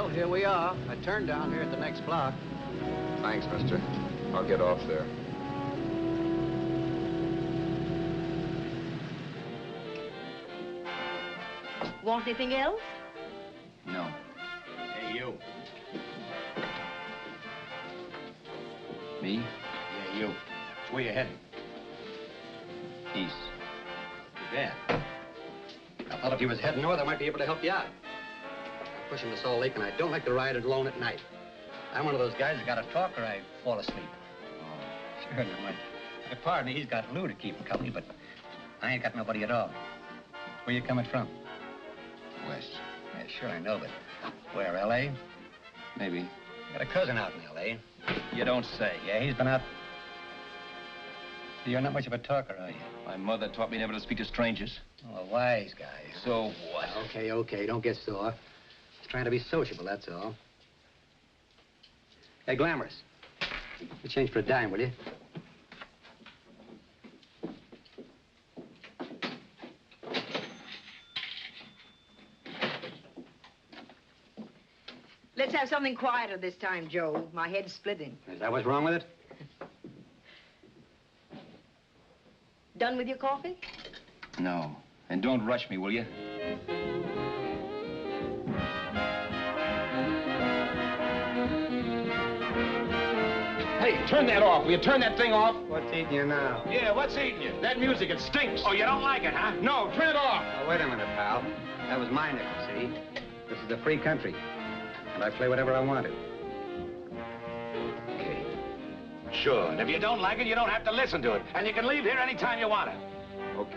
Well, here we are. I turned down here at the next block. Thanks, mister. I'll get off there. Want anything else? No. Hey, you. Me? Yeah, you. It's where you heading? East. Too bad. I thought if you was heading north, I might be able to help you out. I'm pushing the Salt Lake, and I don't like to ride it alone at night. I'm one of those guys that got to talk or I fall asleep. Oh, sure, now, my partner, he's got Lou to keep him company, but I ain't got nobody at all. Where you coming from? West. Yeah, sure, I know, but where, L.A.? Maybe. Got a cousin out in L.A. You don't say. Yeah, he's been out. You're not much of a talker, are you? My mother taught me never to speak to strangers. Oh, a wise guy. So what? Okay, okay, don't get sore. Just trying to be sociable, that's all. Hey, Glamorous. You change for a dime, will you? Let's have something quieter this time, Joe. My head's splitting. Is that what's wrong with it? Done with your coffee? No. And don't rush me, will you? Hey, turn that off. Will you turn that thing off? What's eating you now? Yeah, what's eating you? That music, it stinks. Oh, you don't like it, huh? No, turn it off. Oh, wait a minute, pal. That was my nickel, see? This is a free country, and I play whatever I want to. Okay. Sure, and if you don't like it, you don't have to listen to it. And you can leave here anytime you want it.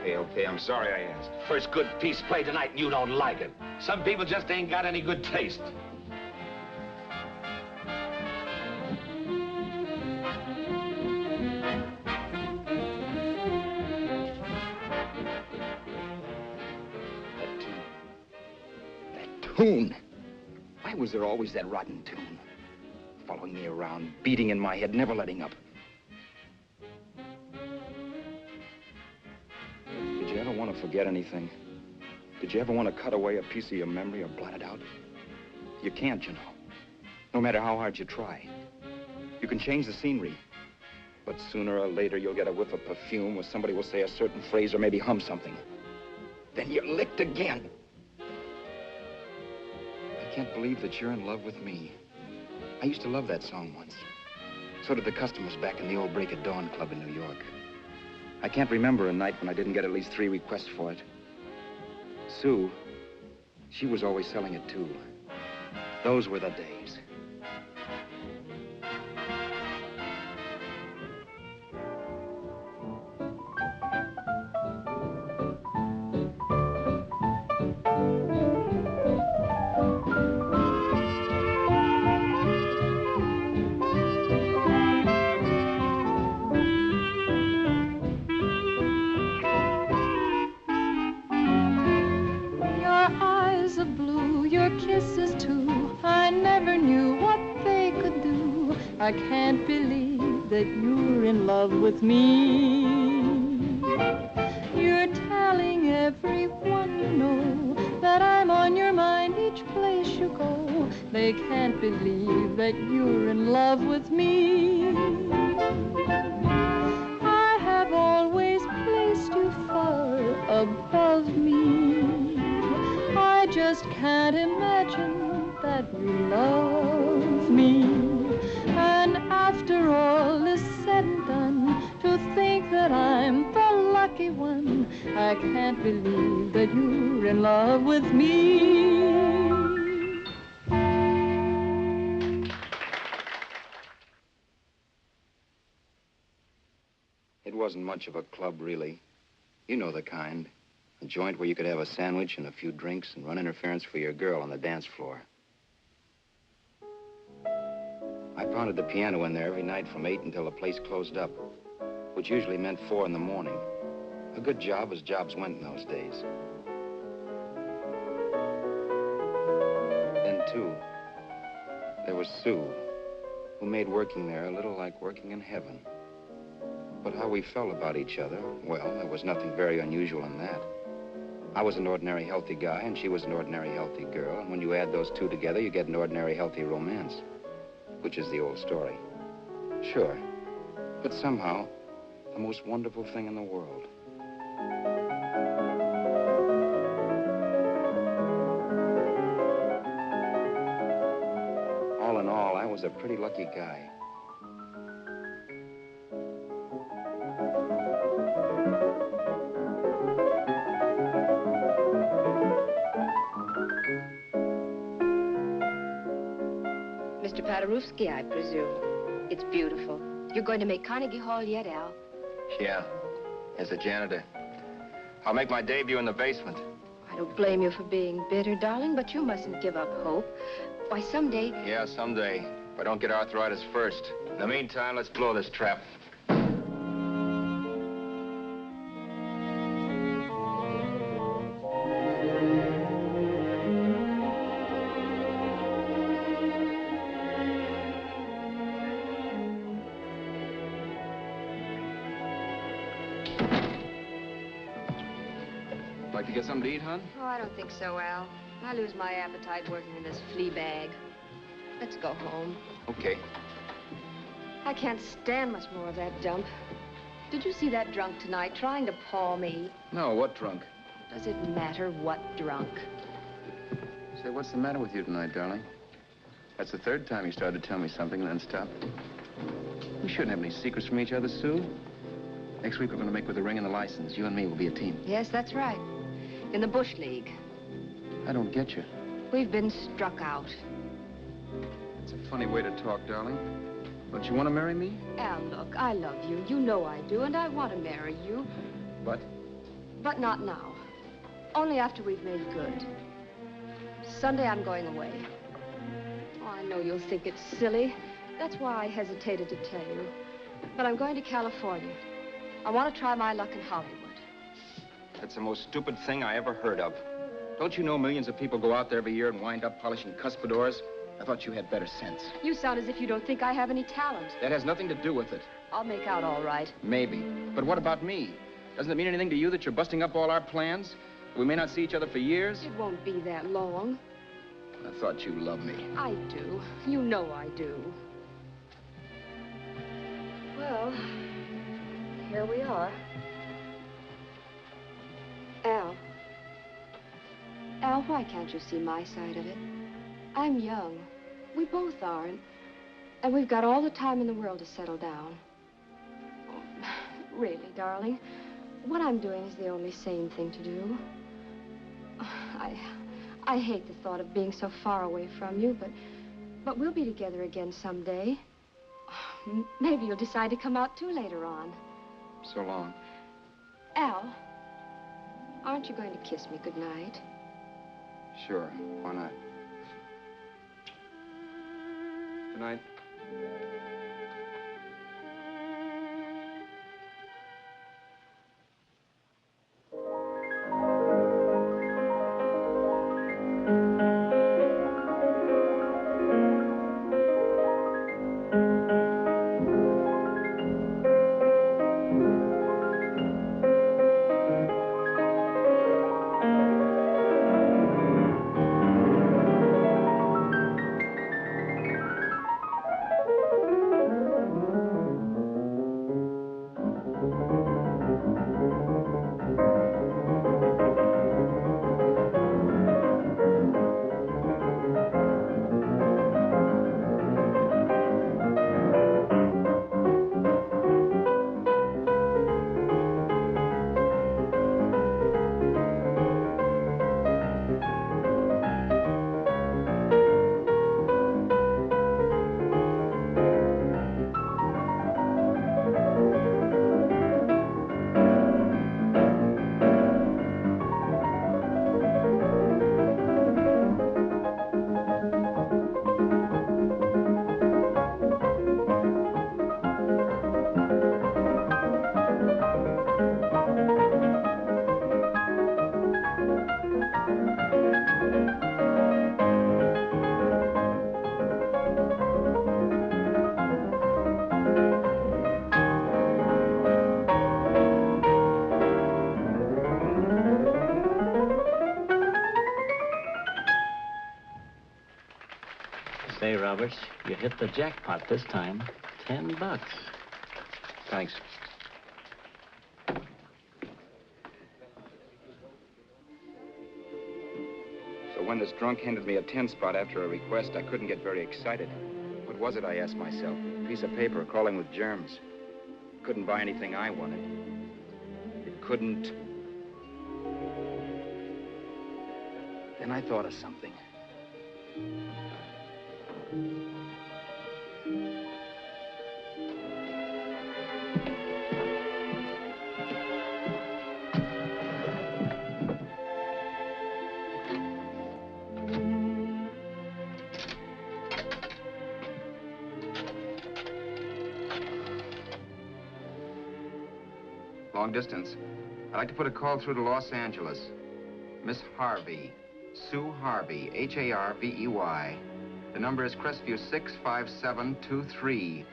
Okay, I'm sorry I asked. First good piece played tonight and you don't like it. Some people just ain't got any good taste. That tune. Why was there always that rotten tune? Following me around, beating in my head, never letting up. Did you ever want to forget anything? Did you ever want to cut away a piece of your memory or blot it out? You can't, you know. No matter how hard you try. You can change the scenery, but sooner or later you'll get a whiff of perfume or somebody will say a certain phrase or maybe hum something. Then you're licked again. I can't believe that you're in love with me. I used to love that song once. So did the customers back in the old Break of Dawn Club in New York. I can't remember a night when I didn't get at least 3 requests for it. Sue, she was always selling it too. Those were the days. I can't believe that you're in love with me. You're telling everyone you know that I'm on your mind each place you go. They can't believe that you're in love with me. I have always placed you far above me. I just can't imagine that you love me. And after all is said and done, to think that I'm the lucky one, I can't believe that you're in love with me. It wasn't much of a club, really. You know the kind. A joint where you could have a sandwich and a few drinks and run interference for your girl on the dance floor. I pounded the piano in there every night from 8 until the place closed up, which usually meant 4 in the morning. A good job as jobs went in those days. Then, too, there was Sue, who made working there a little like working in heaven. But how we felt about each other, well, there was nothing very unusual in that. I was an ordinary healthy guy, and she was an ordinary healthy girl. And when you add those two together, you get an ordinary healthy romance, which is the old story. Sure. But somehow, the most wonderful thing in the world. All in all, I was a pretty lucky guy. Mr. Paderewski, I presume. It's beautiful. You're going to make Carnegie Hall yet, Al? Yeah, as a janitor. I'll make my debut in the basement. I don't blame you for being bitter, darling, but you mustn't give up hope. Why, someday... Yeah, someday. If I don't get arthritis first. In the meantime, let's blow this trap. Like to get something to eat, hon? Oh, I don't think so, Al. I lose my appetite working in this flea bag. Let's go home. Okay. I can't stand much more of that dump. Did you see that drunk tonight trying to paw me? No, what drunk? Does it matter what drunk? Say, what's the matter with you tonight, darling? That's the third time you started to tell me something and then stopped. We shouldn't have any secrets from each other, Sue. Next week, we're going to make with the ring and the license. You and me will be a team. Yes, that's right. In the Bush League. I don't get you. We've been struck out. It's a funny way to talk, darling. Don't you want to marry me? Al, look, I love you. You know I do, and I want to marry you. But? But not now. Only after we've made good. Sunday, I'm going away. Oh, I know you'll think it's silly. That's why I hesitated to tell you. But I'm going to California. I want to try my luck in Hollywood. That's the most stupid thing I ever heard of. Don't you know millions of people go out there every year and wind up polishing cuspidors? I thought you had better sense. You sound as if you don't think I have any talent. That has nothing to do with it. I'll make out all right. Maybe. But what about me? Doesn't it mean anything to you that you're busting up all our plans? We may not see each other for years? It won't be that long. I thought you loved me. I do. You know I do. Well, here we are. Al. Al, why can't you see my side of it? I'm young. We both are, and we've got all the time in the world to settle down. Really, darling, what I'm doing is the only sane thing to do. I hate the thought of being so far away from you, but we'll be together again someday. Maybe you'll decide to come out too later on. So long. Al, aren't you going to kiss me goodnight? Sure, why not? Good night. Say, Roberts, you hit the jackpot this time. $10. Thanks. So when this drunk handed me a 10 spot after a request, I couldn't get very excited. What was it, I asked myself? A piece of paper crawling with germs. Couldn't buy anything I wanted. It couldn't... Then I thought of something. Long distance. I'd like to put a call through to Los Angeles. Miss Harvey. Sue Harvey, Harvey. The number is Crestview 65723.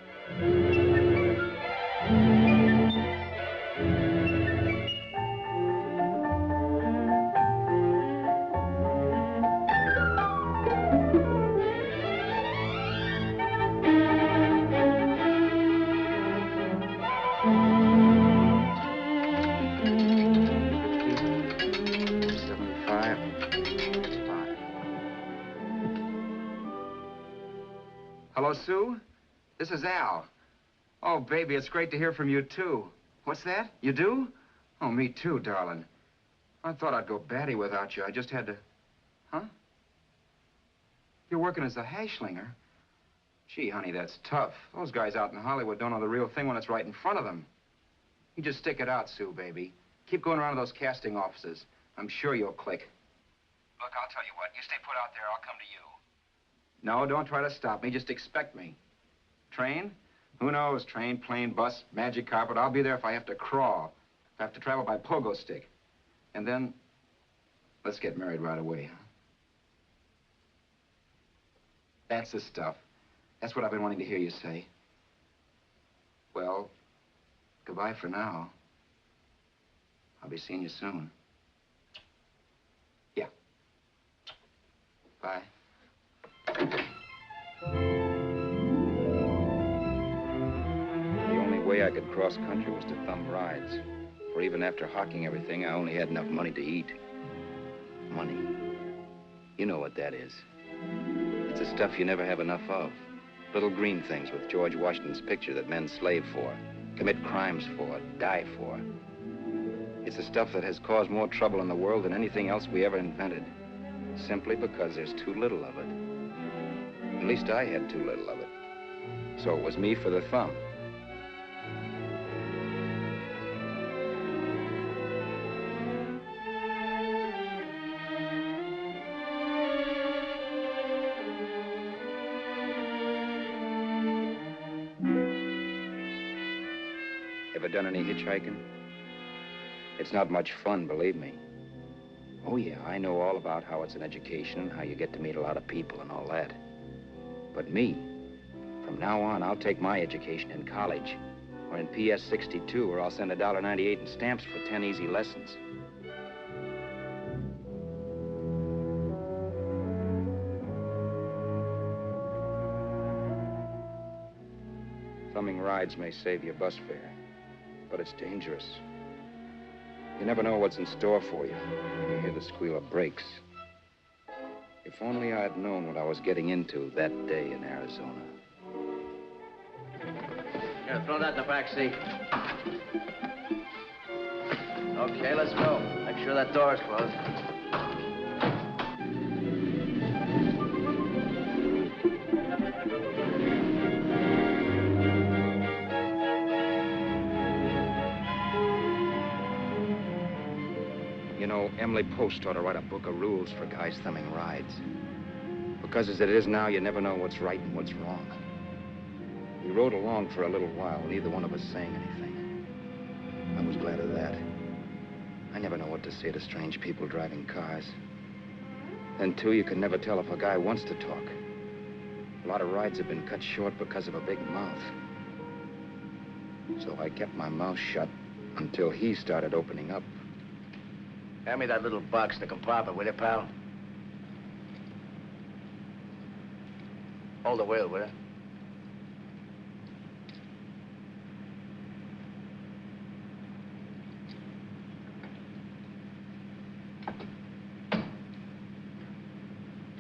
Hello, Sue? This is Al. Oh, baby, it's great to hear from you, too. What's that? You do? Oh, me too, darling. I thought I'd go batty without you. I just had to... Huh? You're working as a hashlinger? Gee, honey, that's tough. Those guys out in Hollywood don't know the real thing when it's right in front of them. You just stick it out, Sue, baby. Keep going around to those casting offices. I'm sure you'll click. Look, I'll tell you what. You stay put out there, I'll come to you. No, don't try to stop me. Just expect me. Train? Who knows? Train, plane, bus, magic carpet. I'll be there if I have to crawl. If I have to travel by pogo stick. And then, let's get married right away, huh? That's the stuff. That's what I've been wanting to hear you say. Well, goodbye for now. I'll be seeing you soon. Yeah. Bye. The only way I could cross country was to thumb rides. For even after hawking everything, I only had enough money to eat. Money. You know what that is. It's the stuff you never have enough of. Little green things with George Washington's picture that men slave for, commit crimes for, die for. It's the stuff that has caused more trouble in the world than anything else we ever invented. Simply because there's too little of it. At least I had too little of it. So it was me for the thumb. Ever done any hitchhiking? It's not much fun, believe me. Oh, yeah, I know all about how it's an education and how you get to meet a lot of people and all that. But me, from now on, I'll take my education in college or in PS 62, or I'll send $1.98 in stamps for 10 easy lessons. Thumbing rides may save your bus fare, but it's dangerous. You never know what's in store for you when you hear the squeal of brakes. If only I had known what I was getting into that day in Arizona. Here, throw that in the back seat. Okay, let's go. Make sure that door is closed. You know, Emily Post ought to write a book of rules for guys thumbing rides. Because as it is now, you never know what's right and what's wrong. We rode along for a little while, neither one of us saying anything. I was glad of that. I never know what to say to strange people driving cars. Then, too, you can never tell if a guy wants to talk. A lot of rides have been cut short because of a big mouth. So I kept my mouth shut until he started opening up. Hand me that little box in the compartment, will you, pal? Hold the wheel, will you?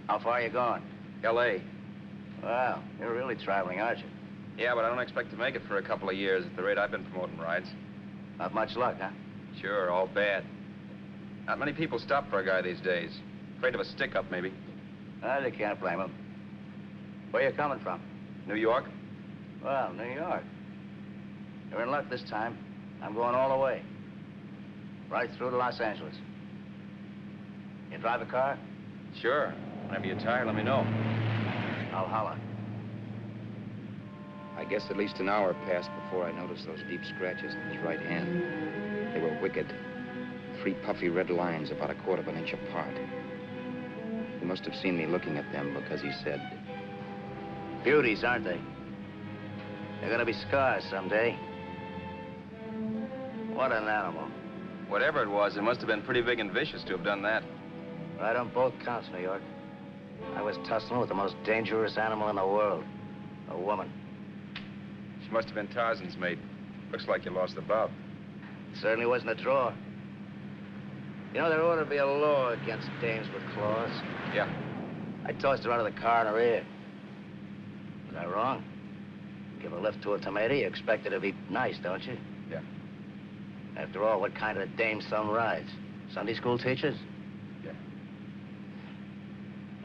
How far are you going? L.A. Wow, you're really traveling, aren't you? Yeah, but I don't expect to make it for a couple of years at the rate I've been promoting rides. Not much luck, huh? Sure, all bad. Not many people stop for a guy these days. Afraid of a stick-up, maybe. Well, you can't blame him. Where you coming from? New York? Well, New York. You're in luck this time. I'm going all the way. Right through to Los Angeles. You drive a car? Sure. Whenever you're tired, let me know. I'll holler. I guess at least an hour passed before I noticed those deep scratches in his right hand. They were wicked. 3 puffy red lines about 1/4 of an inch apart. He must have seen me looking at them because he said, Beauties, aren't they? They're gonna be scars someday. What an animal. Whatever it was, it must have been pretty big and vicious to have done that. Right on both counts, New York. I was tussling with the most dangerous animal in the world. A woman. She must have been Tarzan's mate. Looks like you lost the bout. It certainly wasn't a draw. You know, there ought to be a law against dames with claws. Yeah. I tossed her out of the car in her ear. Was I wrong? Give a lift to a tomato, you expect her to be nice, don't you? Yeah. After all, what kind of dame son rides? Sunday school teachers? Yeah.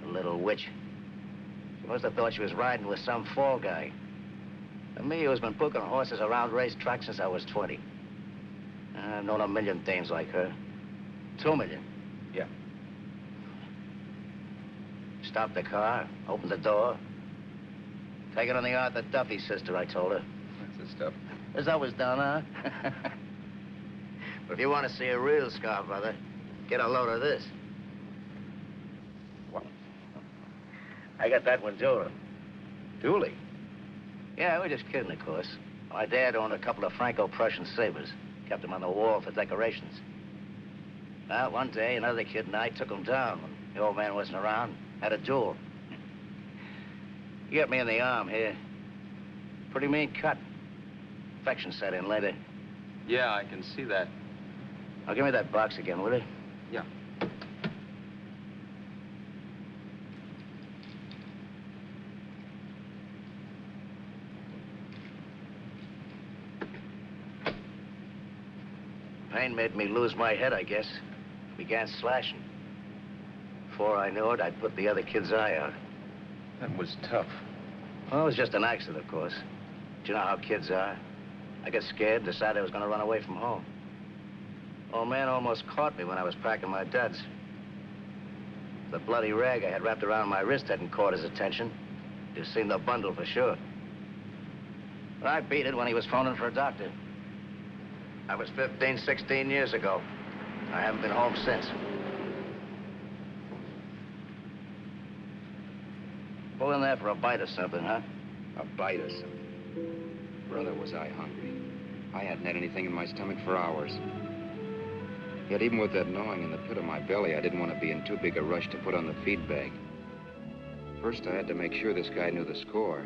A little witch. She must have thought she was riding with some fall guy. And me, who's been booking horses around racetracks since I was 20. I've known a million dames like her. 2 million. Yeah. Stopped the car, opened the door. Take it on the Arthur Duffy sister, I told her. That's the stuff. As I was done, huh? But if you want to see a real scar, brother, get a load of this. What? I got that one, Dooley. Dooley? Yeah, we're just kidding, of course. My dad owned a couple of Franco-Prussian sabers. Kept them on the wall for decorations. Well, one day, another kid and I took them down when the old man wasn't around. Had a duel. He got me in the arm here. Pretty mean cut. Infection set in later. Yeah, I can see that. Now, give me that box again, will you? Yeah. Pain made me lose my head, I guess. Began slashing. Before I knew it, I'd put the other kid's eye out. That was tough. Well, it was just an accident, of course. But you know how kids are. I got scared, decided I was going to run away from home. Old man almost caught me when I was packing my duds. The bloody rag I had wrapped around my wrist hadn't caught his attention. You've seen the bundle for sure. But I beat it when he was phoning for a doctor. That was 15, 16 years ago. I haven't been home since. Pull in there for a bite or something, huh? a bite or something. Brother, was I hungry. I hadn't had anything in my stomach for hours. Yet even with that gnawing in the pit of my belly, I didn't want to be in too big a rush to put on the feed bag. First, I had to make sure this guy knew the score.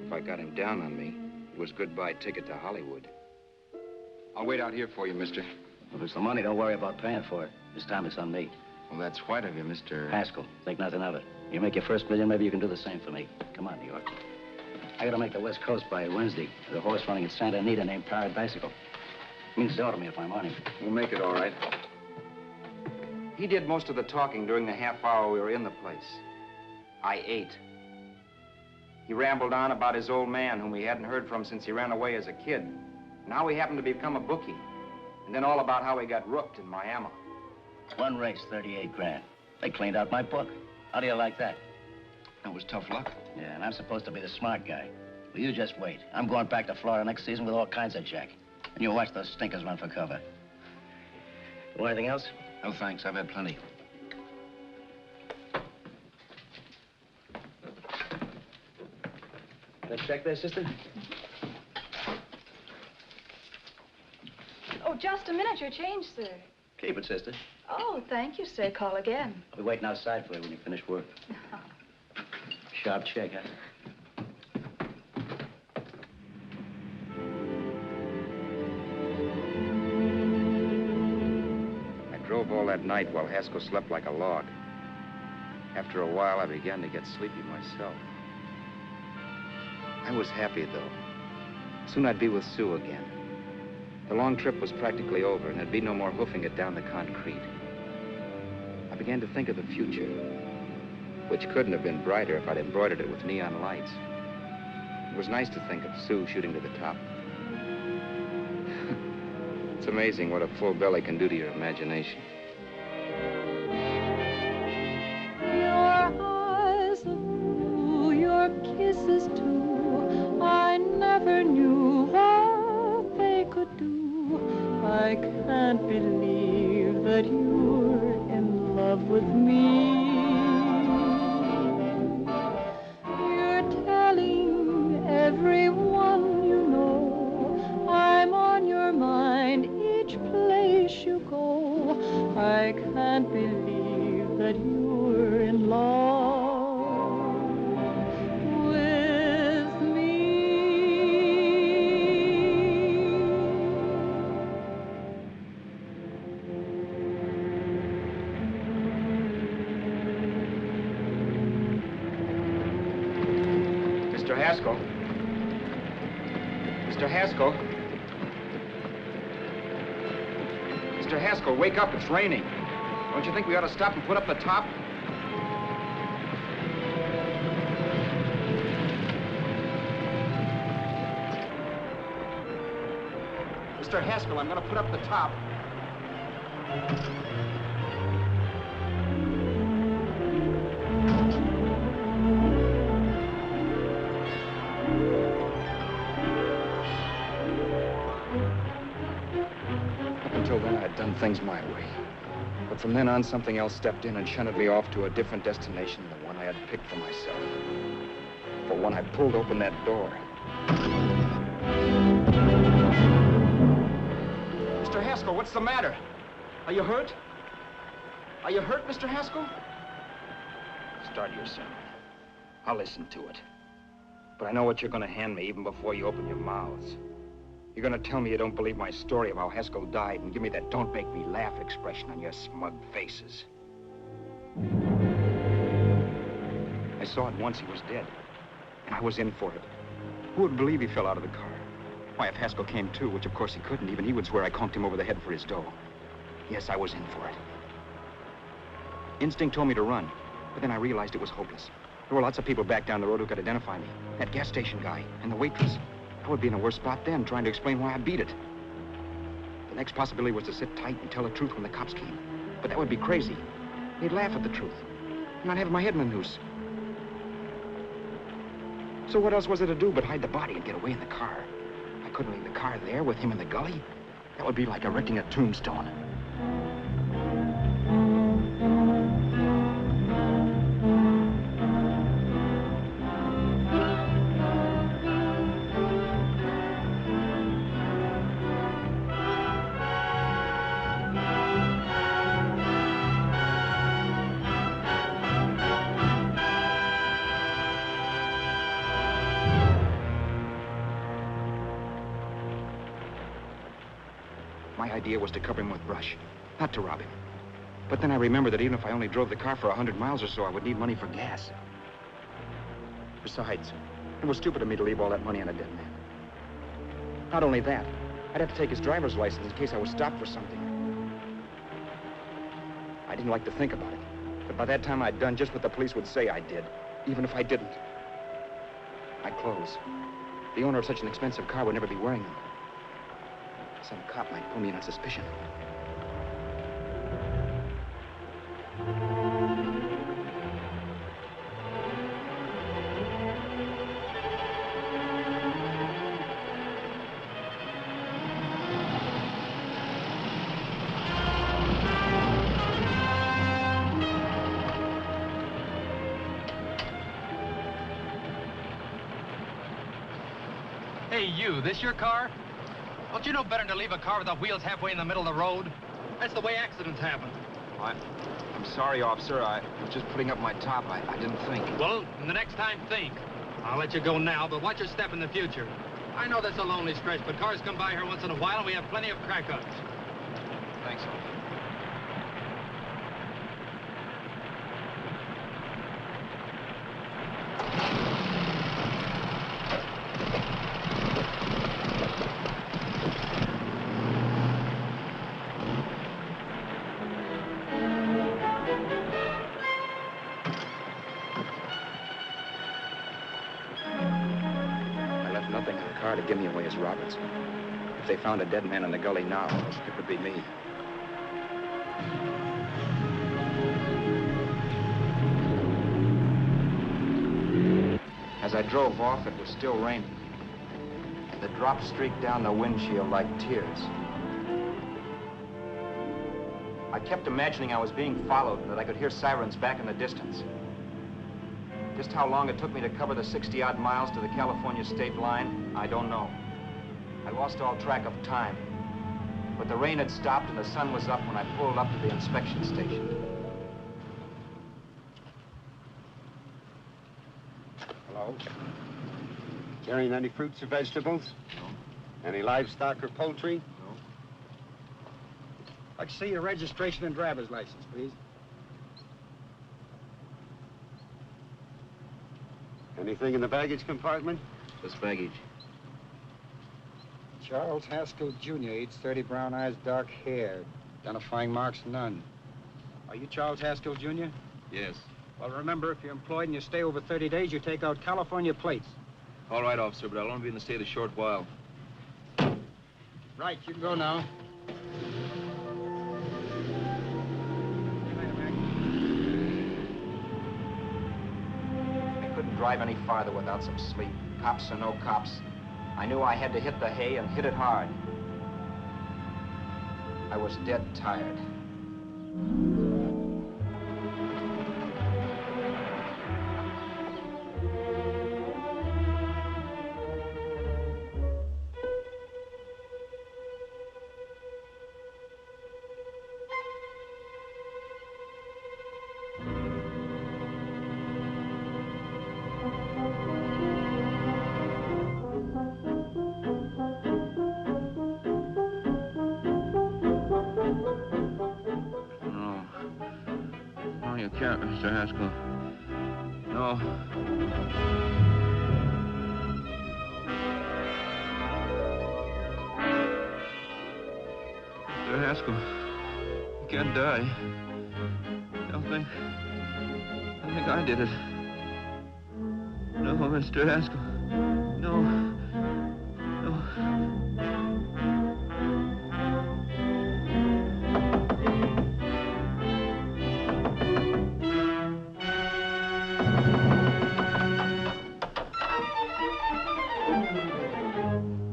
If I got him down on me, it was goodbye ticket to Hollywood. I'll wait out here for you, mister. Well, if it's the money, don't worry about paying for it. This time it's on me. Well, that's white of you, Mr. Haskell, think nothing of it. You make your first million, maybe you can do the same for me. Come on, New York. I gotta make the West Coast by Wednesday. There's a horse running at Santa Anita named Paradicycle. Means to me if I'm on him. We'll make it all right. He did most of the talking during the half hour we were in the place. I ate. He rambled on about his old man, whom we hadn't heard from since he ran away as a kid. Now he happened to become a bookie. And then all about how he got rooked in Miami. One race, 38 grand. They cleaned out my book. How do you like that? That was tough luck. Yeah, and I'm supposed to be the smart guy. Well, you just wait. I'm going back to Florida next season with all kinds of jack. And you'll watch those stinkers run for cover. Want anything else? No, thanks. I've had plenty. Let's check there, sister. Oh, just a minute. Your change, sir. Keep it, sister. Oh, thank you, sir. Call again. I'll be waiting outside for you when you finish work. Sharp check, huh? that night while Haskell slept like a log. After a while, I began to get sleepy myself. I was happy, though. Soon I'd be with Sue again. The long trip was practically over, and there'd be no more hoofing it down the concrete. I began to think of the future, which couldn't have been brighter if I'd embroidered it with neon lights. It was nice to think of Sue shooting to the top. It's amazing what a full belly can do to your imagination. Your eyes of blue, your kisses too, I never knew what they could do. I can't believe that you're in love with me. You're telling everyone you know I'm on your mind each place you go. I can't believe that you're in love with me. Mr. Haskell? Mr. Haskell? Mr. Haskell, wake up, it's raining. Don't you think we ought to stop and put up the top? Mr. Haskell, I'm gonna put up the top. Until then, I'd done things my way. But from then on, something else stepped in and shunted me off to a different destination than the one I had picked for myself. For when I pulled open that door... Mr. Haskell, what's the matter? Are you hurt? Are you hurt, Mr. Haskell? Start your sermon. I'll listen to it. But I know what you're gonna hand me even before you open your mouths. You're gonna tell me you don't believe my story of how Haskell died and give me that don't make me laugh expression on your smug faces. I saw it once he was dead, and I was in for it. Who would believe he fell out of the car? Why, if Haskell came too, which of course he couldn't, even he would swear I conked him over the head for his dough. Yes, I was in for it. Instinct told me to run, but then I realized it was hopeless. There were lots of people back down the road who could identify me. That gas station guy and the waitress. I would be in a worse spot then, trying to explain why I beat it. The next possibility was to sit tight and tell the truth when the cops came. But that would be crazy. They'd laugh at the truth. And I'd have my head in a noose. So what else was there to do but hide the body and get away in the car? I couldn't leave the car there with him in the gully. That would be like erecting a tombstone. My idea was to cover him with brush, not to rob him. But then I remembered that even if I only drove the car for 100 miles or so, I would need money for gas. Besides, it was stupid of me to leave all that money on a dead man. Not only that, I'd have to take his driver's license in case I was stopped for something. I didn't like to think about it, but by that time I'd done just what the police would say I did, even if I didn't. My clothes. The owner of such an expensive car would never be wearing them. Some cop might pull me in on suspicion. Hey, you, this your car? Don't you know better than to leave a car with the wheels halfway in the middle of the road? That's the way accidents happen. I'm sorry, officer. I was just putting up my top. I didn't think. Well, the next time, think. I'll let you go now, but watch your step in the future. I know that's a lonely stretch, but cars come by here once in a while, and we have plenty of crack-ups. Thanks, officer. car to give me away as Roberts. If they found a dead man in the gully now, it would be me. As I drove off, it was still raining. The drops streaked down the windshield like tears. I kept imagining I was being followed and that I could hear sirens back in the distance. Just how long it took me to cover the 60-odd miles to the California state line, I don't know. I lost all track of time. But the rain had stopped and the sun was up when I pulled up to the inspection station. Hello? Carrying any fruits or vegetables? No. Any livestock or poultry? No. I'd like to see your registration and driver's license, please. Anything in the baggage compartment? What's baggage? Charles Haskell, Jr., age 30, brown eyes, dark hair. Identifying marks, none. Are you Charles Haskell, Jr.? Yes. Well, remember, if you're employed and you stay over 30 days, you take out California plates. All right, officer, but I'll only be in the state a short while. Right, you can go now. I couldn't drive any farther without some sleep. Cops or no cops, I knew I had to hit the hay and hit it hard. I was dead tired. Mr. Haskell. No. Mr. Haskell, you can't die. I think I did it. No, Mr. Haskell. No. No.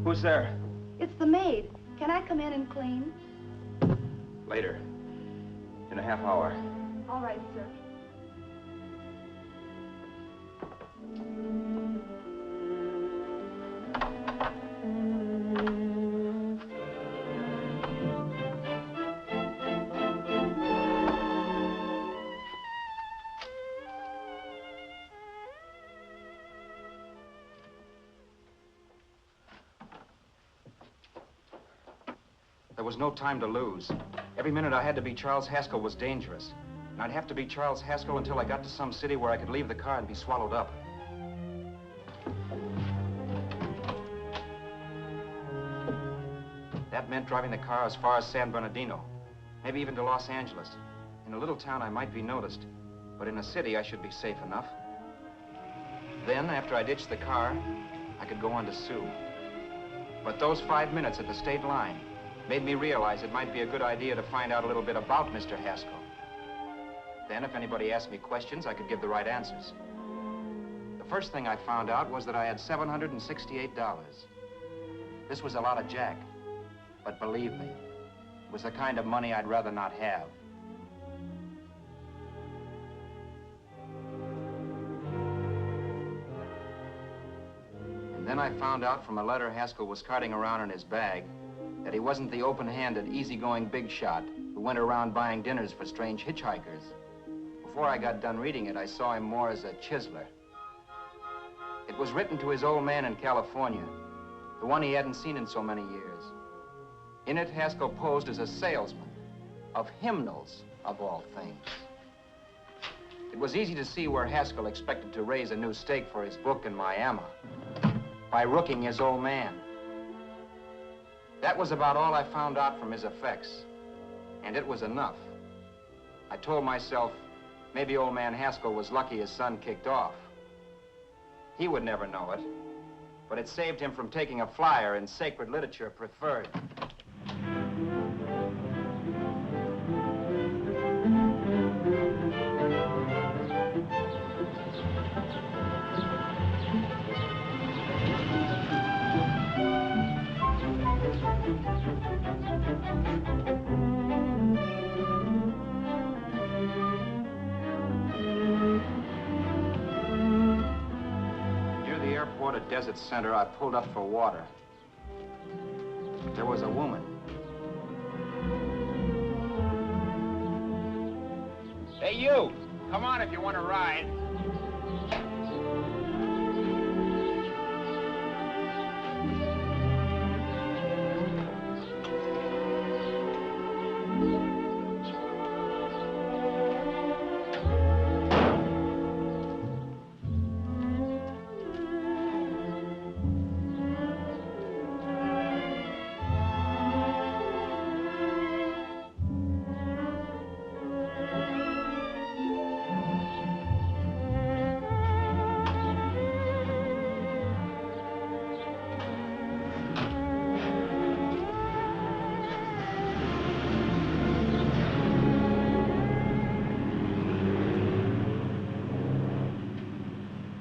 Who's there? It's the maid. Can I come in and clean? Later. In a half hour. All right, sir. There was no time to lose. Every minute I had to be Charles Haskell was dangerous. And I'd have to be Charles Haskell until I got to some city where I could leave the car and be swallowed up. That meant driving the car as far as San Bernardino, maybe even to Los Angeles. In a little town, I might be noticed, but in a city, I should be safe enough. Then, after I ditched the car, I could go on to Sue. But those 5 minutes at the state line made me realize it might be a good idea to find out a little bit about Mr. Haskell. Then, if anybody asked me questions, I could give the right answers. The first thing I found out was that I had $768. This was a lot of jack, but believe me, it was the kind of money I'd rather not have. And then I found out from a letter Haskell was carting around in his bag that he wasn't the open-handed, easygoing big shot who went around buying dinners for strange hitchhikers. Before I got done reading it, I saw him more as a chiseler. It was written to his old man in California, the one he hadn't seen in so many years. In it, Haskell posed as a salesman of hymnals, of all things. It was easy to see where Haskell expected to raise a new stake for his book in Miami by rooking his old man. That was about all I found out from his effects, and it was enough. I told myself, maybe old man Haskell was lucky his son kicked off. He would never know it, but it saved him from taking a flyer in Sacred Literature Preferred. At Desert Center, I pulled up for water. There was a woman. Hey, you! Come on if you want to ride.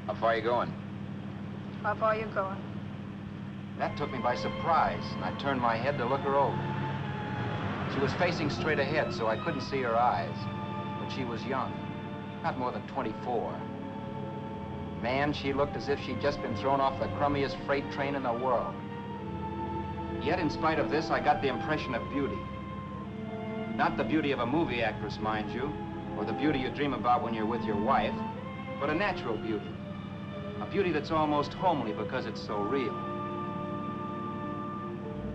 How far are you going? How far are you going? That took me by surprise, and I turned my head to look her over. She was facing straight ahead, so I couldn't see her eyes. But she was young, not more than 24. Man, she looked as if she'd just been thrown off the crummiest freight train in the world. Yet, in spite of this, I got the impression of beauty. Not the beauty of a movie actress, mind you, or the beauty you dream about when you're with your wife, but a natural beauty. A beauty that's almost homely because it's so real.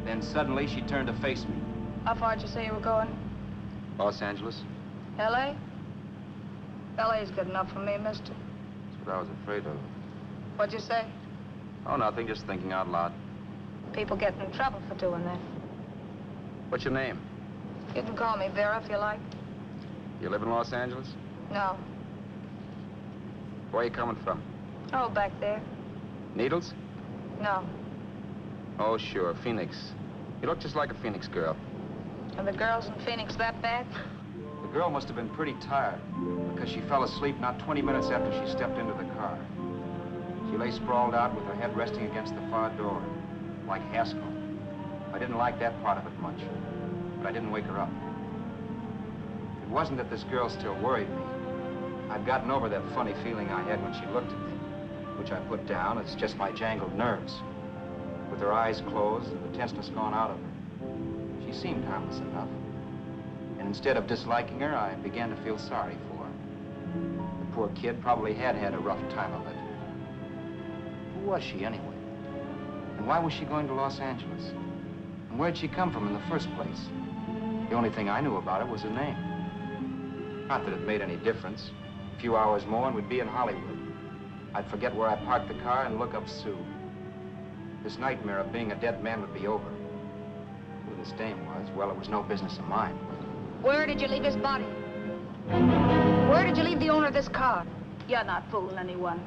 Then suddenly she turned to face me. How far did you say you were going? Los Angeles? L.A.? L.A.'s good enough for me, mister. That's what I was afraid of. What'd you say? Oh, nothing, just thinking out loud. People get in trouble for doing that. What's your name? You can call me Vera if you like. You live in Los Angeles? No. Where are you coming from? Oh, back there. Needles? No. Oh, sure, Phoenix. You look just like a Phoenix girl. Are the girls in Phoenix that bad? The girl must have been pretty tired, because she fell asleep not 20 minutes after she stepped into the car. She lay sprawled out with her head resting against the far door, like Haskell. I didn't like that part of it much, but I didn't wake her up. It wasn't that this girl still worried me. I'd gotten over that funny feeling I had when she looked at me, which I put down as just my jangled nerves. With her eyes closed and the tenseness gone out of her, she seemed harmless enough. And instead of disliking her, I began to feel sorry for her. The poor kid probably had had a rough time of it. Who was she anyway? And why was she going to Los Angeles? And where'd she come from in the first place? The only thing I knew about her was her name. Not that it made any difference. A few hours more and we'd be in Hollywood. I'd forget where I parked the car and look up Sue. This nightmare of being a dead man would be over. Who this dame was, well, it was no business of mine. Where did you leave his body? Where did you leave the owner of this car? You're not fooling anyone.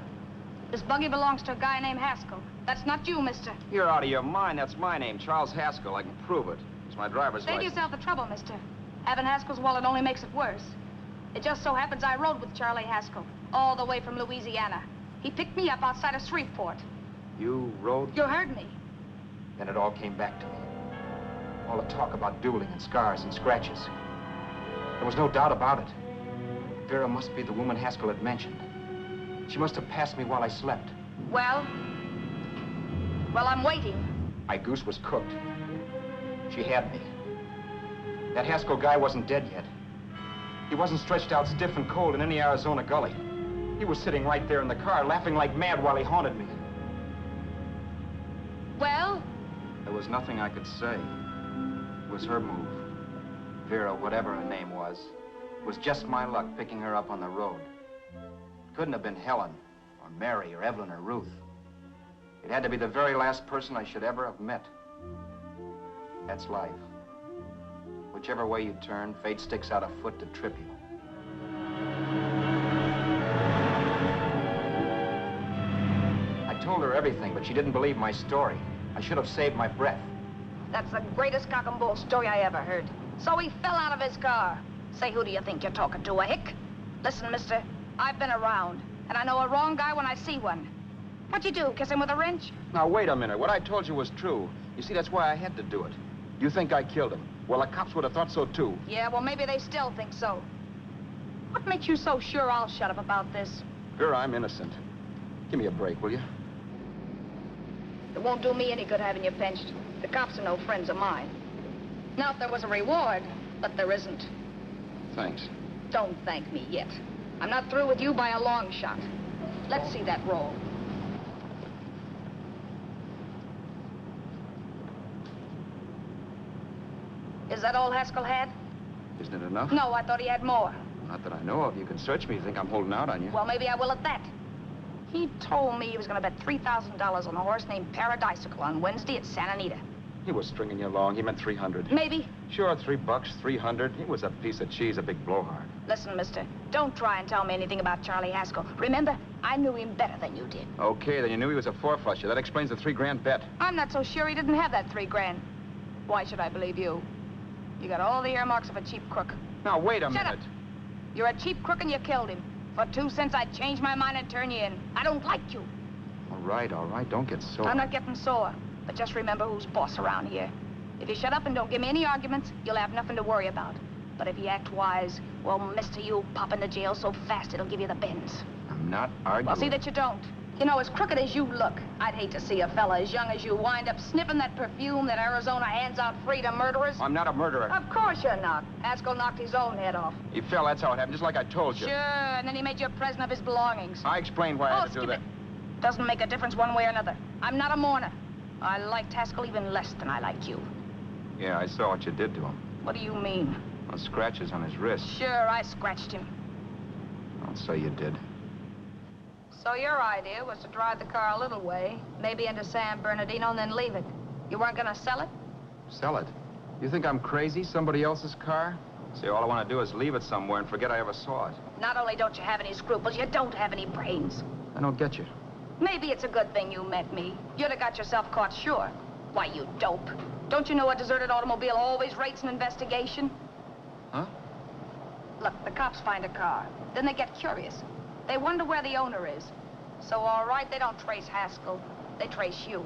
This buggy belongs to a guy named Haskell. That's not you, mister. You're out of your mind. That's my name, Charles Haskell. I can prove it. It's my driver's Save license. yourself the trouble, mister. Having Haskell's wallet only makes it worse. It just so happens I rode with Charlie Haskell, all the way from Louisiana. He picked me up outside of Shreveport. You rode? You heard me. Then it all came back to me. All the talk about dueling and scars and scratches. There was no doubt about it. Vera must be the woman Haskell had mentioned. She must have passed me while I slept. Well, I'm waiting. My goose was cooked. She had me. That Haskell guy wasn't dead yet. He wasn't stretched out stiff and cold in any Arizona gully. He was sitting right there in the car, laughing like mad while he haunted me. Well? There was nothing I could say. It was her move. Vera, whatever her name was just my luck picking her up on the road. It couldn't have been Helen, or Mary, or Evelyn, or Ruth. It had to be the very last person I should ever have met. That's life. Whichever way you turn, fate sticks out a foot to trip you. I told her everything, but she didn't believe my story. I should have saved my breath. That's the greatest cock and bull story I ever heard. So he fell out of his car. Say, who do you think you're talking to, a hick? Listen, mister, I've been around, and I know a wrong guy when I see one. What'd you do, kiss him with a wrench? Now, wait a minute. What I told you was true. You see, that's why I had to do it. You think I killed him? Well, the cops would have thought so, too. Yeah, well, maybe they still think so. What makes you so sure I'll shut up about this? Vera, I'm innocent. Give me a break, will you? It won't do me any good having you pinched. The cops are no friends of mine. Now, if there was a reward, but there isn't. Thanks. Don't thank me yet. I'm not through with you by a long shot. Let's see that roll. Is that all Haskell had? Isn't it enough? No, I thought he had more. Not that I know of. You can search me. You think I'm holding out on you? Well, maybe I will at that. He told me he was going to bet $3,000 on a horse named Paradisical on Wednesday at Santa Anita. He was stringing you along. He meant 300. Maybe. Sure, $3, 300. He was a piece of cheese, a big blowhard. Listen, mister, don't try and tell me anything about Charlie Haskell. Remember, I knew him better than you did. Okay, then you knew he was a four-flusher. That explains the $3,000 bet. I'm not so sure he didn't have that $3,000. Why should I believe you? You got all the earmarks of a cheap crook. Now, wait a Shut minute. up. You're a cheap crook and you killed him. For 2 cents, I'd change my mind and turn you in. I don't like you. All right. Don't get sore. I'm not getting sore, but just remember who's boss around here. If you shut up and don't give me any arguments, you'll have nothing to worry about. But if you act wise, well, mister, you'll pop into jail so fast it'll give you the bends. I'm not arguing. Well, see that you don't. You know, as crooked as you look, I'd hate to see a fella as young as you wind up sniffing that perfume that Arizona hands out free to murderers. I'm not a murderer. Of course you're not. Haskell knocked his own head off. He fell, that's how it happened, just like I told you. Sure, and then he made you a present of his belongings. I explained why I had to do skip that. it. Doesn't make a difference one way or another. I'm not a mourner. I liked Haskell even less than I liked you. Yeah, I saw what you did to him. What do you mean? Well, scratches on his wrist. Sure, I scratched him. I'll say you did. So your idea was to drive the car a little way, maybe into San Bernardino, and then leave it. You weren't gonna sell it? Sell it? You think I'm crazy? Somebody else's car? See, all I want to do is leave it somewhere and forget I ever saw it. Not only don't you have any scruples, you don't have any brains. I don't get you. Maybe it's a good thing you met me. You'd have got yourself caught, sure. Why, you dope. Don't you know a deserted automobile always rates an investigation? Huh? Look, the cops find a car. Then they get curious. They wonder where the owner is. So, all right, they don't trace Haskell. They trace you.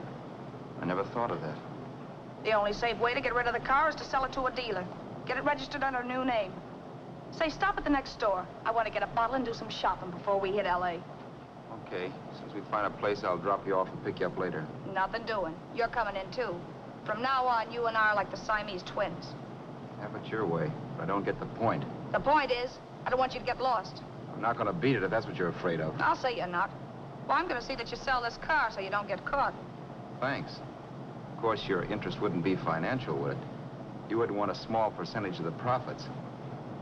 I never thought of that. The only safe way to get rid of the car is to sell it to a dealer. Get it registered under a new name. Say, stop at the next store. I want to get a bottle and do some shopping before we hit L.A. Okay. As soon as we find a place, I'll drop you off and pick you up later. Nothing doing. You're coming in, too. From now on, you and I are like the Siamese twins. Have it your way, but I don't get the point. The point is, I don't want you to get lost. I'm not going to beat it if that's what you're afraid of. I'll say you're not. Well, I'm going to see that you sell this car so you don't get caught. Thanks. Of course, your interest wouldn't be financial, would it? You would want a small percentage of the profits.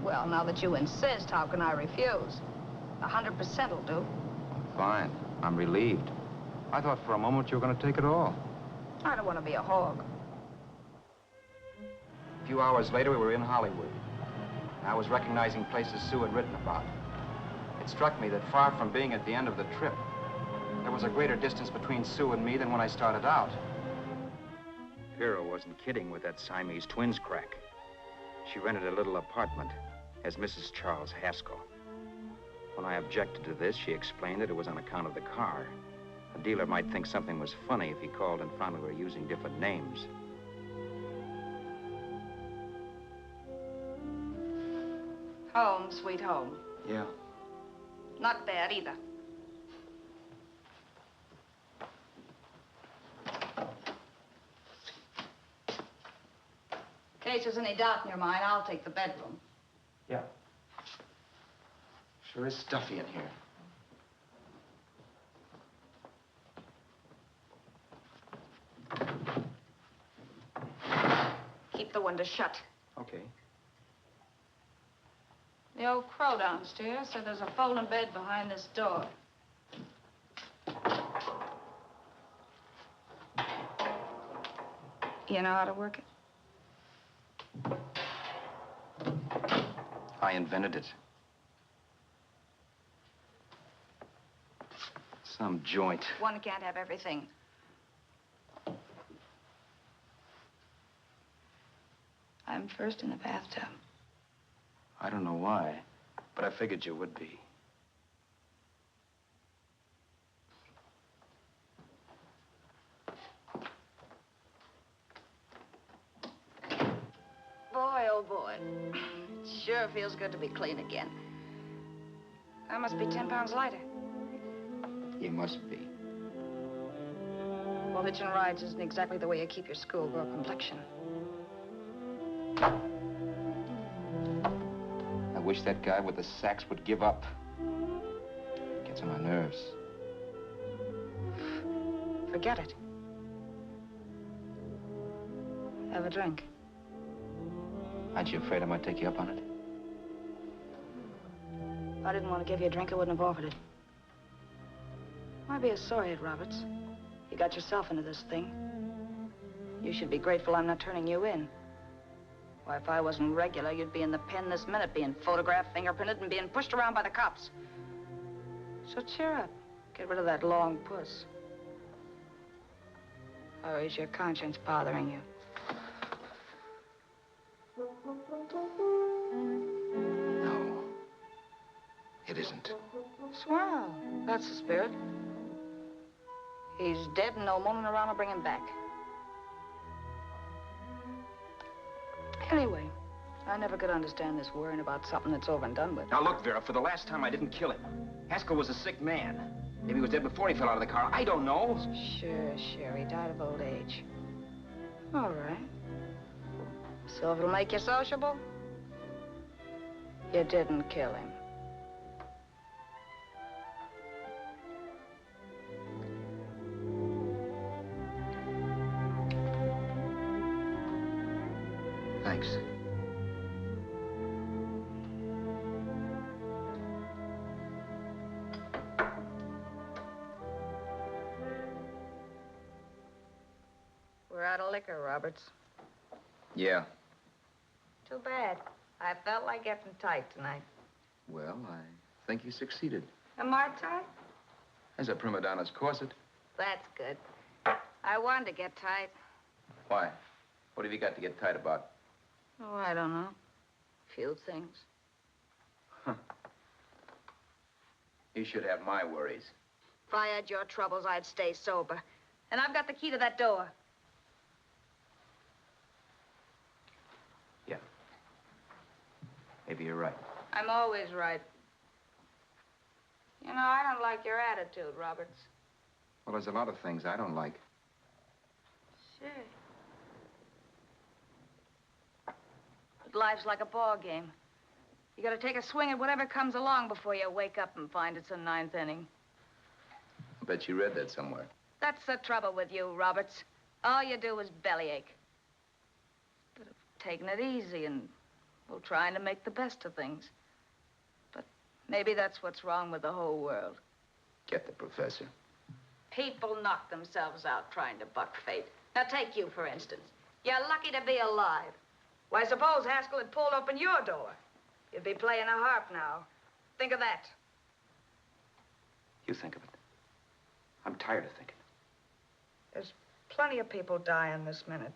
Well, now that you insist, how can I refuse? 100% will do. Fine. I'm relieved. I thought for a moment you were going to take it all. I don't want to be a hog. A few hours later, we were in Hollywood. I was recognizing places Sue had written about. It struck me that far from being at the end of the trip, there was a greater distance between Sue and me than when I started out. Vera wasn't kidding with that Siamese twins crack. She rented a little apartment as Mrs. Charles Haskell. When I objected to this, she explained that it was on account of the car. A dealer might think something was funny if he called and found we were using different names. Home, sweet home. Yeah. Not bad, either. In case there's any doubt in your mind, I'll take the bedroom. Yeah. Sure is stuffy in here. Keep the window shut. Okay. The old crow downstairs said there's a folding bed behind this door. You know how to work it? I invented it. Some joint. One can't have everything. I'm first in the bathtub. I don't know why, but I figured you would be. Boy, oh boy. It sure feels good to be clean again. I must be 10 pounds lighter. You must be. Well, hitching rides isn't exactly the way you keep your schoolgirl complexion. I wish that guy with the sax would give up. Gets on my nerves. Forget it. Have a drink. Aren't you afraid I might take you up on it? If I didn't want to give you a drink, I wouldn't have offered it. Might be a sorehead, Roberts. You got yourself into this thing. You should be grateful I'm not turning you in. Why, if I wasn't regular, you'd be in the pen this minute, being photographed, fingerprinted, and being pushed around by the cops. So cheer up. Get rid of that long puss. Or is your conscience bothering you? No. It isn't. Swell. That's the spirit. He's dead and no moaning around will bring him back. Anyway, I never could understand this worrying about something that's over and done with. Now look, Vera, for the last time I didn't kill him. Haskell was a sick man. Maybe he was dead before he fell out of the car. I don't know. Sure. He died of old age. All right. So if it'll make you sociable, you didn't kill him. Thanks. We're out of liquor, Roberts. Yeah. Too bad. I felt like getting tight tonight. Well, I think you succeeded. Am I tight? As a prima donna's corset. That's good. I wanted to get tight. Why? What have you got to get tight about? Oh, I don't know. Few things. Huh. You should have my worries. If I had your troubles, I'd stay sober. And I've got the key to that door. Yeah. Maybe you're right. I'm always right. You know, I don't like your attitude, Roberts. Well, there's a lot of things I don't like. Sure. But life's like a ball game. You gotta take a swing at whatever comes along before you wake up and find it's a ninth inning. I bet you read that somewhere. That's the trouble with you, Roberts. All you do is bellyache. Instead of taking it easy and, well, trying to make the best of things. But maybe that's what's wrong with the whole world. Get the professor. People knock themselves out trying to buck fate. Now, take you, for instance. You're lucky to be alive. Why, suppose Haskell had pulled open your door. You'd be playing a harp now. Think of that. You think of it. I'm tired of thinking. There's plenty of people dying this minute.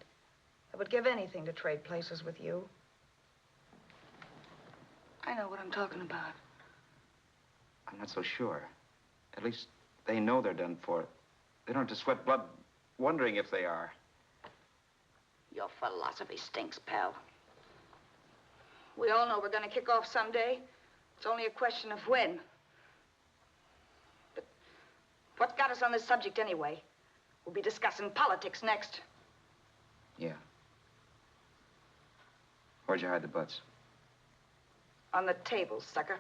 I would give anything to trade places with you. I know what I'm talking about. I'm not so sure. At least they know they're done for. They don't have to sweat blood wondering if they are. Your philosophy stinks, pal. We all know we're gonna kick off someday. It's only a question of when. But what's got us on this subject anyway? We'll be discussing politics next. Yeah. Where'd you hide the butts? On the table, sucker.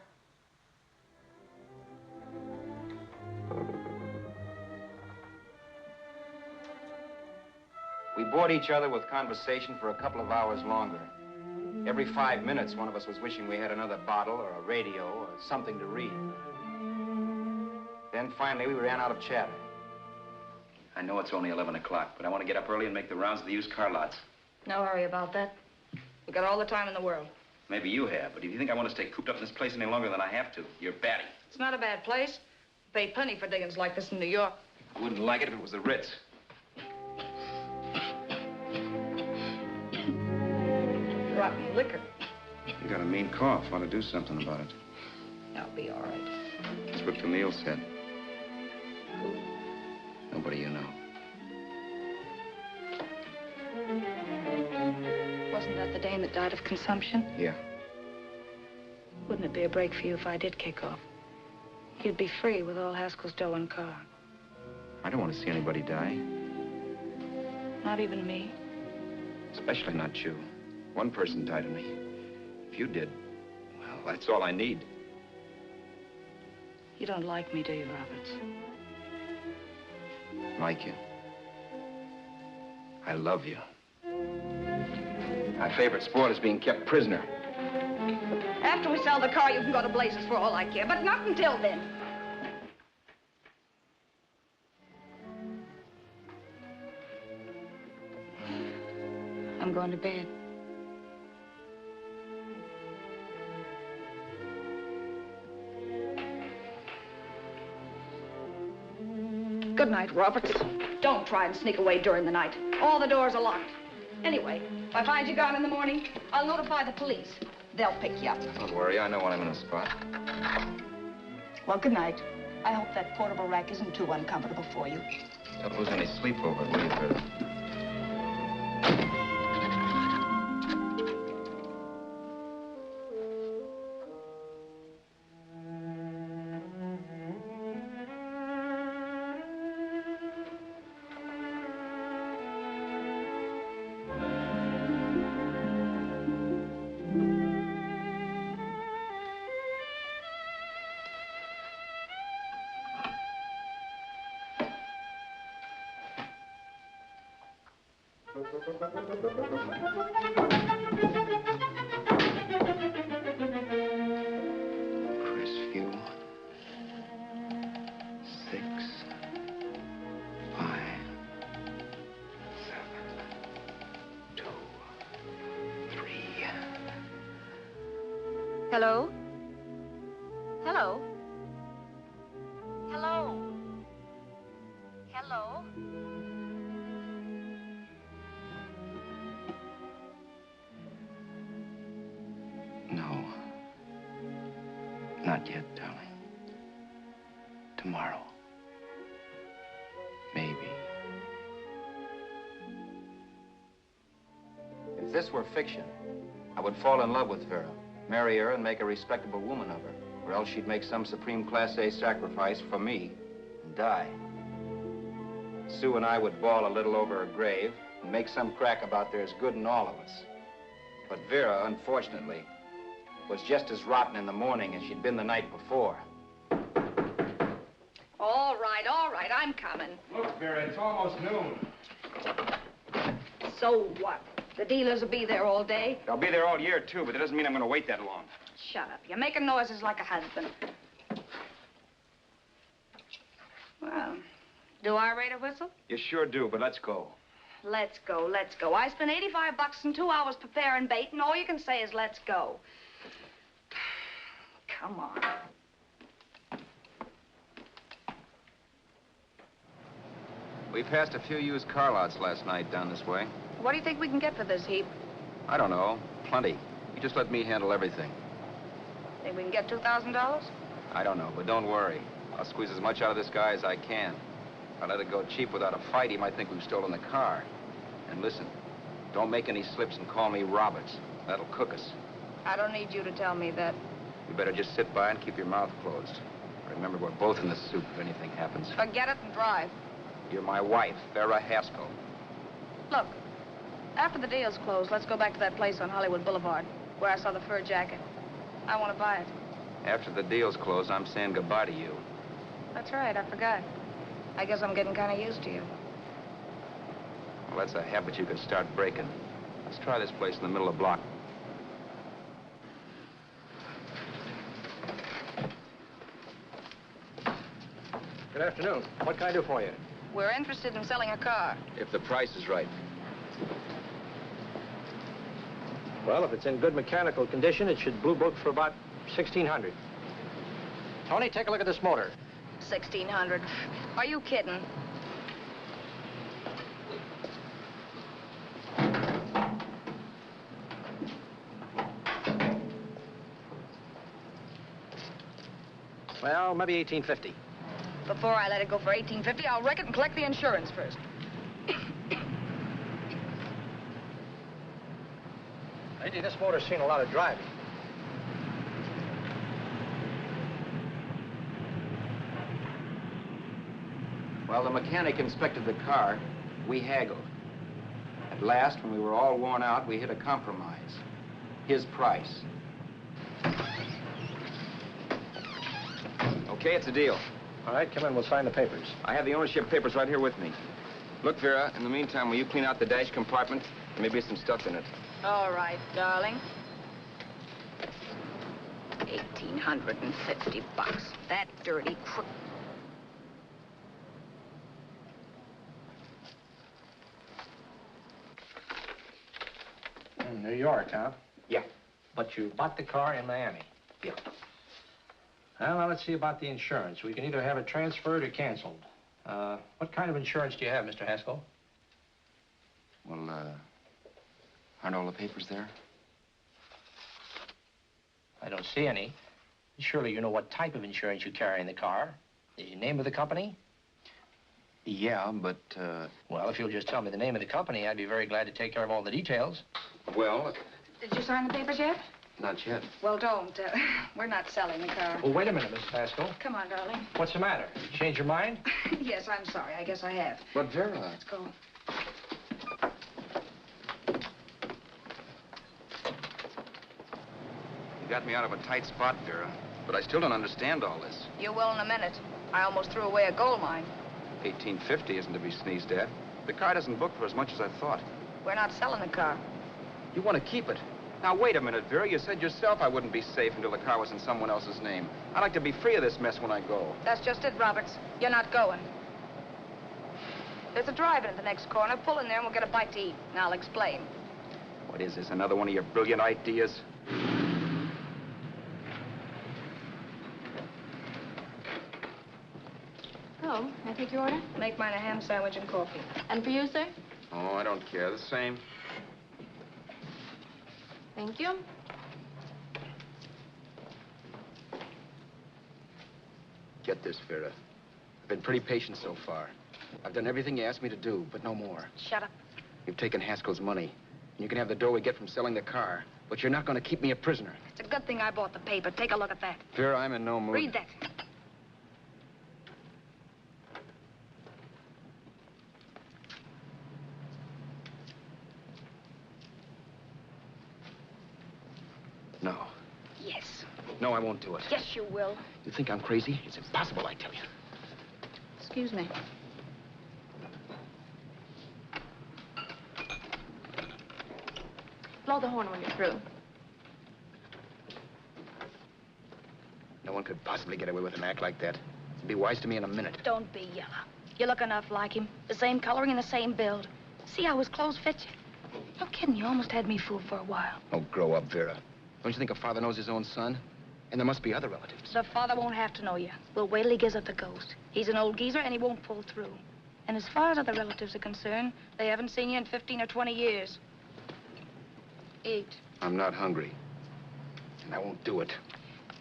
We bored each other with conversation for a couple of hours longer. Every 5 minutes, one of us was wishing we had another bottle or a radio or something to read. Then finally, we ran out of chatter. I know it's only 11 o'clock, but I want to get up early and make the rounds of the used car lots. No hurry about that. We've got all the time in the world. Maybe you have, but if you think I want to stay cooped up in this place any longer than I have to, you're batty. It's not a bad place. Pay plenty for diggings like this in New York. I wouldn't like it if it was the Ritz. Rotten liquor. You got a mean cough. Want to do something about it. I'll be all right. That's what Camille said. Who? Nobody you know. Wasn't that the dame that died of consumption? Yeah. Wouldn't it be a break for you if I did kick off? You'd be free with all Haskell's dough and car. I don't want to see anybody die. Not even me. Especially not you. One person died of me. If you did, well, that's all I need. You don't like me, do you, Roberts? Like you. I love you. My favorite sport is being kept prisoner. After we sell the car, you can go to blazes for all I care, but not until then. I'm going to bed. Good night, Roberts. Don't try and sneak away during the night. All the doors are locked. Anyway, if I find you gone in the morning, I'll notify the police. They'll pick you up. Don't worry, I know when I'm in a spot. Well, good night. I hope that portable rack isn't too uncomfortable for you. Don't lose any sleep over it, will you, Vera? Crestview. 6, 5, 7, 2, 3. Hello? Hello? Hello? Hello? No. Not yet, darling. Tomorrow. Maybe. If this were fiction, I would fall in love with Vera, marry her, and make a respectable woman of her. Or else she'd make some supreme Class A sacrifice for me and die. Sue and I would bawl a little over her grave and make some crack about there's good in all of us. But Vera, unfortunately, was just as rotten in the morning as she'd been the night before. All right, I'm coming. Look, Vera, it's almost noon. So what? The dealers will be there all day? I'll be there all year, too, but that doesn't mean I'm going to wait that long. Shut up. You're making noises like a husband. Well, do I rate a whistle? You sure do, but let's go. Let's go, let's go. I spent $85 and 2 hours preparing bait, and all you can say is let's go. Come on. We passed a few used car lots last night down this way. What do you think we can get for this heap? I don't know. Plenty. You just let me handle everything. Think we can get $2,000? I don't know, but don't worry. I'll squeeze as much out of this guy as I can. If I let it go cheap without a fight, he might think we've stolen the car. And listen, don't make any slips and call me Roberts. That'll cook us. I don't need you to tell me that. You better just sit by and keep your mouth closed. Remember, we're both in the soup if anything happens. Forget it and drive. You're my wife, Vera Haskell. Look, after the deal's closed, let's go back to that place on Hollywood Boulevard where I saw the fur jacket. I want to buy it. After the deal's closed, I'm saying goodbye to you. That's right, I forgot. I guess I'm getting kind of used to you. Well, that's a habit you could start breaking. Let's try this place in the middle of the block. Good afternoon. What can I do for you? We're interested in selling a car. If the price is right. Well, if it's in good mechanical condition, it should blue book for about $1,600. Tony, take a look at this motor. $1,600. Are you kidding? Well, maybe $1,850. Before I let it go for $1,850, I'll wreck it and collect the insurance first. Lady, this motor's seen a lot of driving. Well, the mechanic inspected the car. We haggled. At last, when we were all worn out, we hit a compromise. His price. Okay, it's a deal. All right, come in. We'll sign the papers. I have the ownership papers right here with me. Look, Vera, in the meantime, will you clean out the dash compartment? There may be some stuff in it. All right, darling. 1,850 bucks. That dirty crook. New York, huh? Yeah. But you bought the car in Miami? Yeah. Well, now let's see about the insurance. We can either have it transferred or canceled. What kind of insurance do you have, Mr. Haskell? Well, aren't all the papers there? I don't see any. Surely you know what type of insurance you carry in the car. The name of the company? Yeah, but, Well, if you'll just tell me the name of the company, I'd be very glad to take care of all the details. well, Did you sign the papers yet? not yet. Well, don't. We're not selling the car. Oh, wait a minute, Miss Haskell. Come on, darling. What's the matter? You changed your mind? Yes, I'm sorry. I guess I have. But, Vera... Let's go. You got me out of a tight spot, Vera. But I still don't understand all this. You will in a minute. I almost threw away a gold mine. 1850 isn't to be sneezed at. The car doesn't book for as much as I thought. We're not selling the car. You want to keep it. Now, wait a minute, Vera. You said yourself I wouldn't be safe until the car was in someone else's name. I'd like to be free of this mess when I go. That's just it, Roberts. You're not going. There's a drive-in at the next corner. Pull in there and we'll get a bite to eat. And I'll explain. What is this, another one of your brilliant ideas? Oh, may I take your order? Make mine a ham sandwich and coffee. And for you, sir? Oh, I don't care. The same. Thank you. Get this, Vera. I've been pretty patient so far. I've done everything you asked me to do, but no more. Shut up. You've taken Haskell's money. And you can have the dough we get from selling the car. But you're not going to keep me a prisoner. It's a good thing I bought the paper. Take a look at that. Vera, I'm in no mood. Read that. No. Yes. No, I won't do it. Yes, you will. You think I'm crazy? It's impossible, I tell you. Excuse me. Blow the horn when you're through. No one could possibly get away with an act like that. It'd be wise to me in a minute. Don't be yellow. You look enough like him. The same coloring and the same build. See how his clothes fit you? No kidding, you almost had me fooled for a while. Oh, grow up, Vera. Don't you think a father knows his own son? And there must be other relatives. The father won't have to know you. We'll wait till he gives up the ghost. He's an old geezer and he won't pull through. And as far as other relatives are concerned, they haven't seen you in 15 or 20 years. Eat. I'm not hungry. And I won't do it.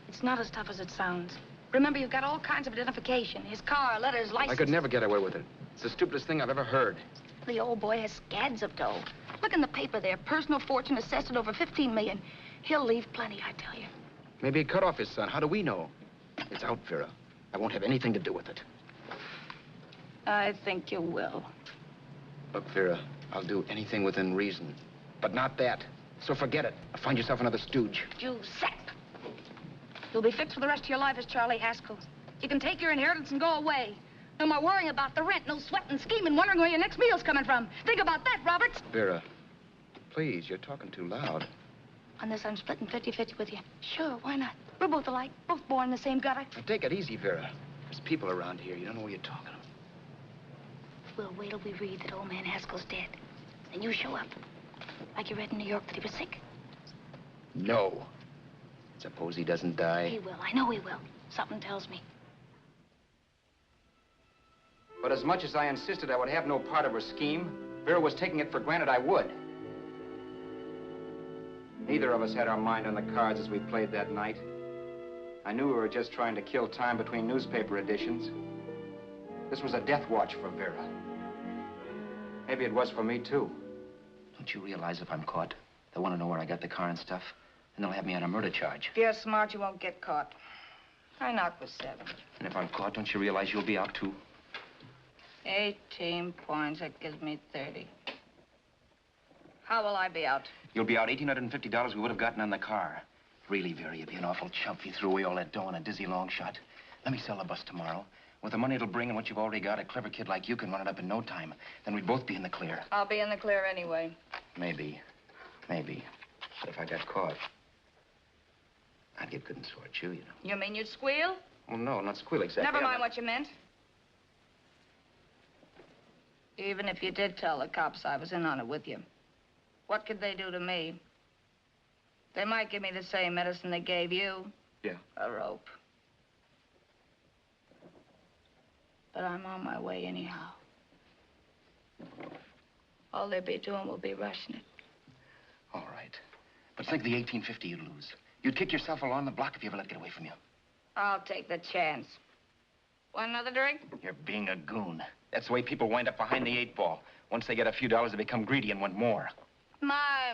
It's not as tough as it sounds. Remember, you've got all kinds of identification. His car, letters, license. I could never get away with it. It's the stupidest thing I've ever heard. The old boy has scads of dough. Look in the paper there. Personal fortune assessed at over 15 million. He'll leave plenty, I tell you. Maybe he cut off his son. How do we know? It's out, Vera. I won't have anything to do with it. I think you will. Look, Vera, I'll do anything within reason. But not that. So forget it. Find yourself another stooge. You sap. You'll be fixed for the rest of your life as Charlie Haskell. You can take your inheritance and go away. No more worrying about the rent, no sweating, scheming, wondering where your next meal's coming from. Think about that, Roberts. Vera, please, you're talking too loud. On this, I'm splitting 50-50 with you. Sure, why not? We're both alike, both born in the same gutter. Now, take it easy, Vera. There's people around here. You don't know what you're talking about. We'll wait till we read that old man Haskell's dead. Then you show up. Like you read in New York that he was sick. No. Suppose he doesn't die. He will. I know he will. Something tells me. But as much as I insisted I would have no part of her scheme, Vera was taking it for granted I would. Neither of us had our mind on the cards as we played that night. I knew we were just trying to kill time between newspaper editions. This was a death watch for Vera. Maybe it was for me, too. Don't you realize if I'm caught, they'll want to know where I got the car and stuff, and they'll have me on a murder charge. If you're smart, you won't get caught. I knocked for 7. And if I'm caught, don't you realize you'll be out, too? 18 points, that gives me 30. How will I be out? You'll be out $1,850 we would have gotten on the car. Really, Vera, you'd be an awful chump if you threw away all that dough on a dizzy long shot. Let me sell the bus tomorrow. With the money it'll bring and what you've already got, a clever kid like you can run it up in no time. Then we'd both be in the clear. I'll be in the clear anyway. Maybe. Maybe. But if I got caught, I'd get good and sore at you, you know. You mean you'd squeal? Oh, no, not squeal exactly. Never mind what you meant. Even if you did tell the cops I was in on it with you, what could they do to me? They might give me the same medicine they gave you. Yeah. A rope. But I'm on my way anyhow. All they'll be doing will be rushing it. All right. But think of the $1,850 you'd lose. You'd kick yourself along the block if you ever let it get away from you. I'll take the chance. Want another drink? You're being a goon. That's the way people wind up behind the 8 ball. Once they get a few dollars, they become greedy and want more. My.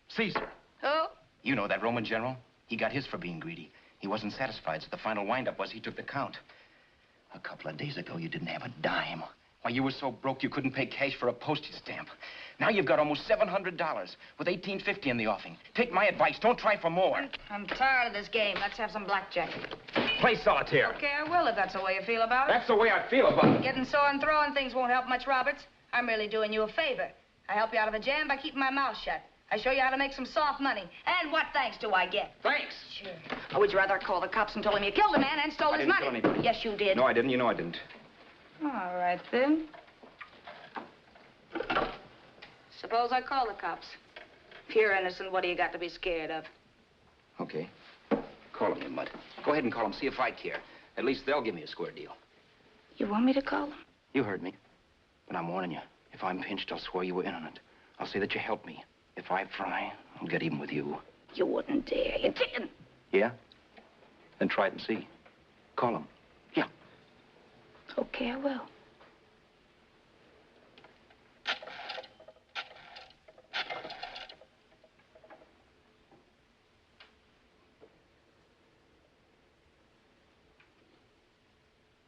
Caesar. Who? You know that Roman general? He got his for being greedy. He wasn't satisfied, so the final wind-up was he took the count. A couple of days ago, you didn't have a dime. Why, you were so broke you couldn't pay cash for a postage stamp. Now you've got almost $700 with $1,850 in the offing. Take my advice. Don't try for more. I'm tired of this game. Let's have some blackjack. Play solitaire. Okay, I will if that's the way you feel about it. That's the way I feel about it. Getting sore and throwing things won't help much, Roberts. I'm really doing you a favor. I help you out of a jam by keeping my mouth shut. I show you how to make some soft money. And what thanks do I get? Thanks. Sure. Or would you rather call the cops and told him you killed a man and stole his money? I didn't kill anybody. Yes, you did. No, I didn't. You know I didn't. All right, then. Suppose I call the cops. If you're innocent, what do you got to be scared of? Okay. Call him, you mutt. Go ahead and call him. See if I care. At least they'll give me a square deal. You want me to call them? You heard me. But I'm warning you. If I'm pinched, I'll swear you were in on it. I'll say that you helped me. If I fry, I'll get even with you. You wouldn't dare. You didn't. Yeah? Then try it and see. Call him. Yeah. Okay, I will.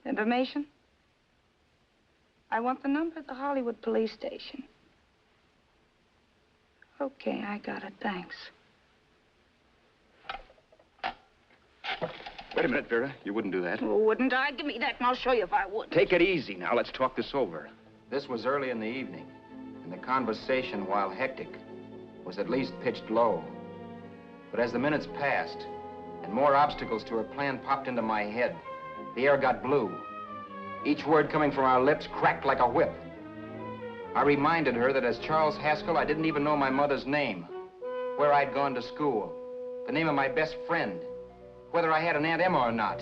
Information? I want the number of the Hollywood police station. Okay, I got it. Thanks. Wait a minute, Vera. You wouldn't do that. Well, wouldn't I? Give me that and I'll show you if I would. Take it easy now. Let's talk this over. This was early in the evening, and the conversation, while hectic, was at least pitched low. But as the minutes passed, and more obstacles to her plan popped into my head, the air got blue. Each word coming from our lips cracked like a whip. I reminded her that as Charles Haskell, I didn't even know my mother's name, where I'd gone to school, the name of my best friend, whether I had an Aunt Emma or not,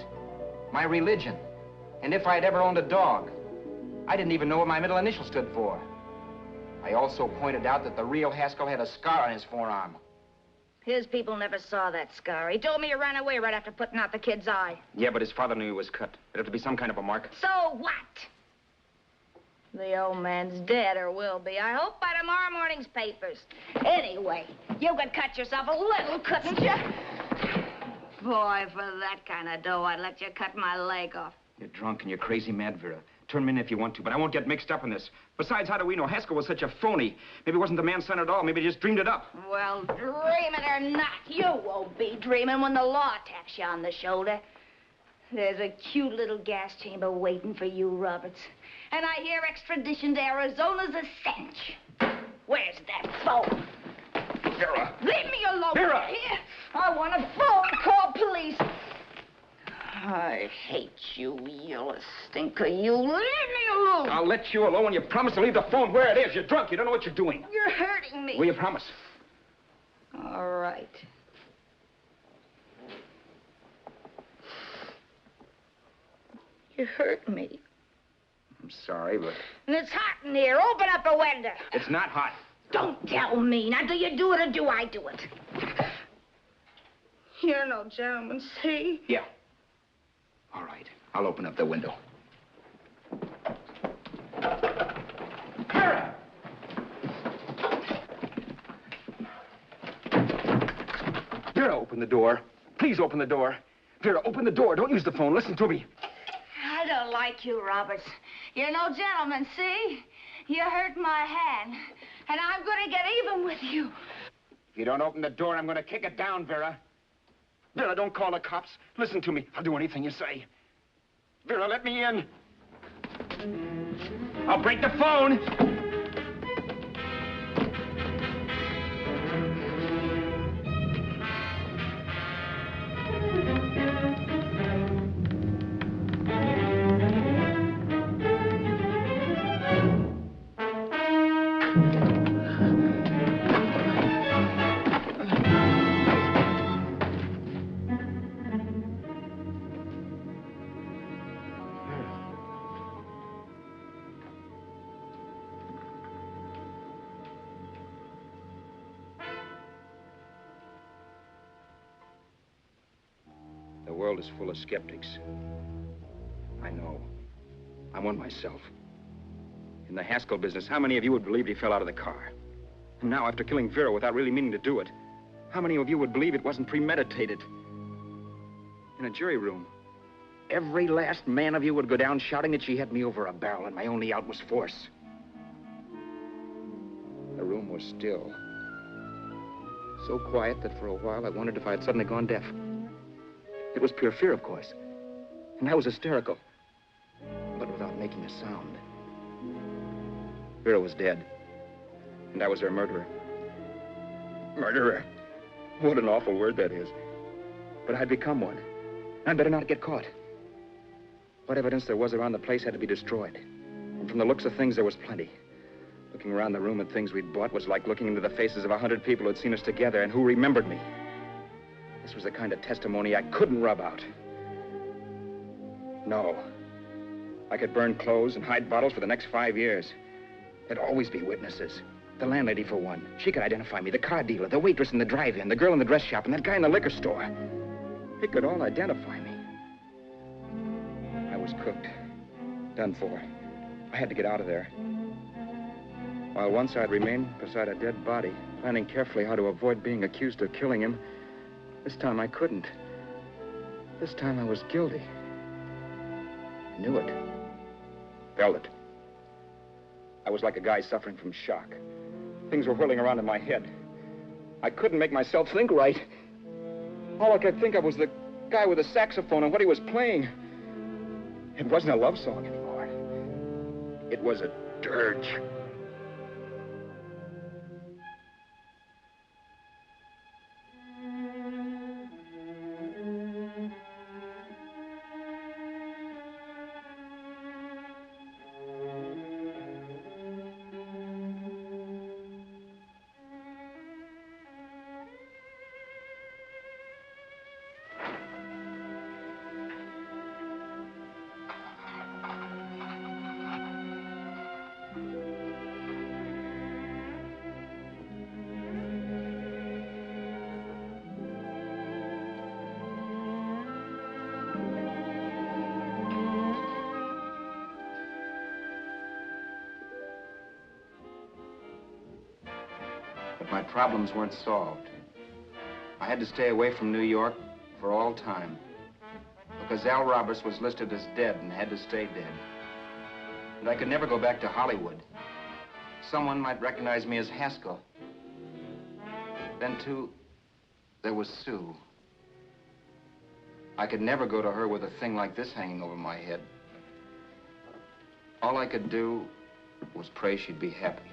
my religion, and if I'd ever owned a dog. I didn't even know what my middle initial stood for. I also pointed out that the real Haskell had a scar on his forearm. His people never saw that scar. He told me he ran away right after putting out the kid's eye. Yeah, but his father knew he was cut. It'd have to be some kind of a mark. So what? The old man's dead, or will be. I hope by tomorrow morning's papers. Anyway, you could cut yourself a little, couldn't you? Boy, for that kind of dough, I'd let you cut my leg off. You're drunk and you're crazy mad, Vera. Turn me in if you want to, but I won't get mixed up in this. Besides, how do we know? Haskell was such a phony. Maybe he wasn't the man's son at all. Maybe he just dreamed it up. Well, dream it or not, you won't be dreaming when the law taps you on the shoulder. There's a cute little gas chamber waiting for you, Roberts. And I hear extradition to Arizona's a cinch. Where's that phone? Vera! Leave me alone. Vera! Here. I want a phone. Call police. I hate you yellow stinker. You leave me alone. I'll let you alone when you promise to leave the phone where it is. You're drunk. You don't know what you're doing. You're hurting me. Will you promise? All right. You hurt me. I'm sorry, but... And it's hot in here. Open up the window. It's not hot. Don't tell me. Now, do you do it or do I do it? You're no gentleman, see? Yeah. All right. I'll open up the window. Vera! Vera, open the door. Please open the door. Vera, open the door. Don't use the phone. Listen to me. I don't like you, Roberts. You're no gentleman, see? You hurt my hand, and I'm going to get even with you. If you don't open the door, I'm going to kick it down, Vera. Vera, don't call the cops. Listen to me. I'll do anything you say. Vera, let me in. I'll break the phone. The world is full of skeptics. I know. I'm one myself. In the Haskell business, how many of you would believe he fell out of the car? And now, after killing Vera without really meaning to do it, how many of you would believe it wasn't premeditated? In a jury room, every last man of you would go down shouting that she had me over a barrel and my only out was force. The room was still. So quiet that for a while I wondered if I had suddenly gone deaf. It was pure fear, of course. And I was hysterical. But without making a sound. Vera was dead. And I was her murderer. Murderer? What an awful word that is. But I'd become one. I'd better not get caught. What evidence there was around the place had to be destroyed. And from the looks of things, there was plenty. Looking around the room at things we'd bought was like looking into the faces of 100 people who'd seen us together and who remembered me. This was the kind of testimony I couldn't rub out. No. I could burn clothes and hide bottles for the next 5 years. There'd always be witnesses. The landlady, for one. She could identify me. The car dealer, the waitress in the drive-in, the girl in the dress shop, and that guy in the liquor store. They could all identify me. I was cooked. Done for. I had to get out of there. While once I'd remained beside a dead body, planning carefully how to avoid being accused of killing him, this time I couldn't. This time I was guilty. Knew it. Felt it. I was like a guy suffering from shock. Things were whirling around in my head. I couldn't make myself think right. All I could think of was the guy with the saxophone and what he was playing. It wasn't a love song anymore. It was a dirge. My problems weren't solved. I had to stay away from New York for all time. Because Al Roberts was listed as dead and had to stay dead. And I could never go back to Hollywood. Someone might recognize me as Haskell. Then, too, there was Sue. I could never go to her with a thing like this hanging over my head. All I could do was pray she'd be happy.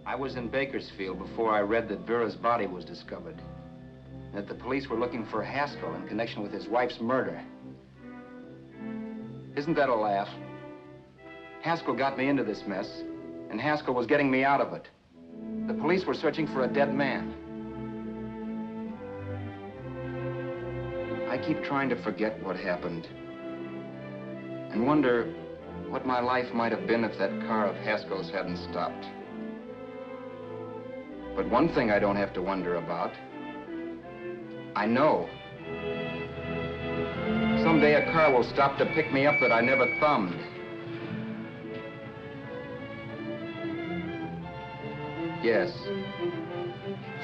I was in Bakersfield before I read that Vera's body was discovered. And that the police were looking for Haskell in connection with his wife's murder. Isn't that a laugh? Haskell got me into this mess, and Haskell was getting me out of it. The police were searching for a dead man. I keep trying to forget what happened and wonder what my life might have been if that car of Haskell's hadn't stopped. But one thing I don't have to wonder about. I know. Someday a car will stop to pick me up that I never thumbed. Yes.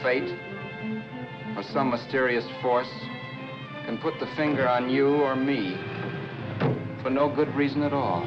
Fate, or some mysterious force, can put the finger on you or me for no good reason at all.